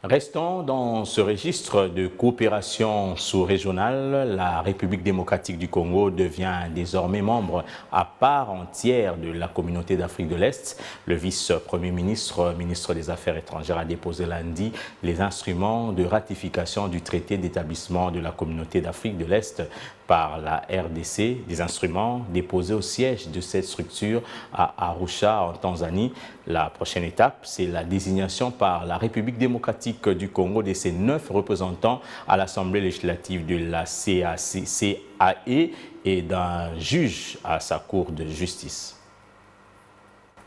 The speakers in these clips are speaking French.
Restons dans ce registre de coopération sous-régionale. La République démocratique du Congo devient désormais membre à part entière de la communauté d'Afrique de l'Est. Le vice-premier ministre, ministre des Affaires étrangères, a déposé lundi les instruments de ratification du traité d'établissement de la communauté d'Afrique de l'Est par la RDC, des instruments déposés au siège de cette structure à Arusha en Tanzanie. La prochaine étape, c'est la désignation par la République démocratique du Congo de ses 9 représentants à l'Assemblée législative de la CAE et d'un juge à sa cour de justice.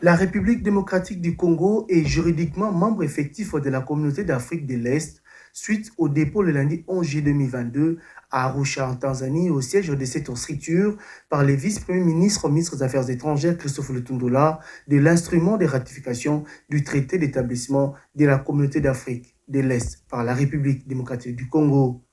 La République démocratique du Congo est juridiquement membre effectif de la communauté d'Afrique de l'Est suite au dépôt le lundi 11 juillet 2022 à Arusha en Tanzanie au siège de cette structure par les vice-premiers ministres, ministres des Affaires étrangères Christophe Lutundula de l'instrument de ratification du traité d'établissement de la communauté d'Afrique de l'Est par la République démocratique du Congo.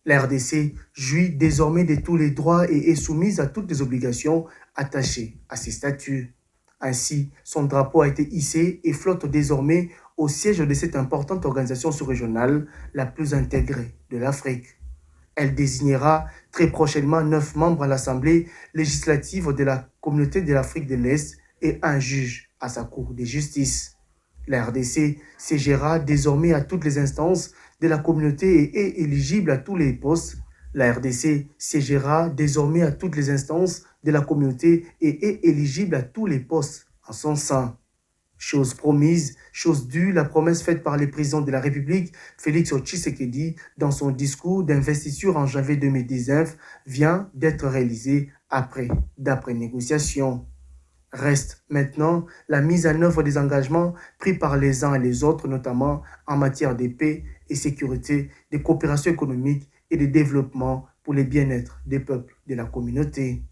La RDC jouit désormais de tous les droits et est soumise à toutes les obligations attachées à ses statuts. Ainsi, son drapeau a été hissé et flotte désormais au siège de cette importante organisation sous-régionale, la plus intégrée de l'Afrique. Elle désignera très prochainement 9 membres à l'Assemblée législative de la communauté de l'Afrique de l'Est et un juge à sa cour de justice. La RDC siégera désormais à toutes les instances de la communauté et est éligible à tous les postes. La RDC siégera désormais à toutes les instances de la communauté et est éligible à tous les postes en son sein. Chose promise, chose due, la promesse faite par le président de la République, Félix Tshisekedi, dans son discours d'investiture en janvier 2019, vient d'être réalisée d'après négociation. Reste maintenant la mise en œuvre des engagements pris par les uns et les autres, notamment en matière de paix et sécurité, de coopération économique et de développement pour le bien-être des peuples de la communauté.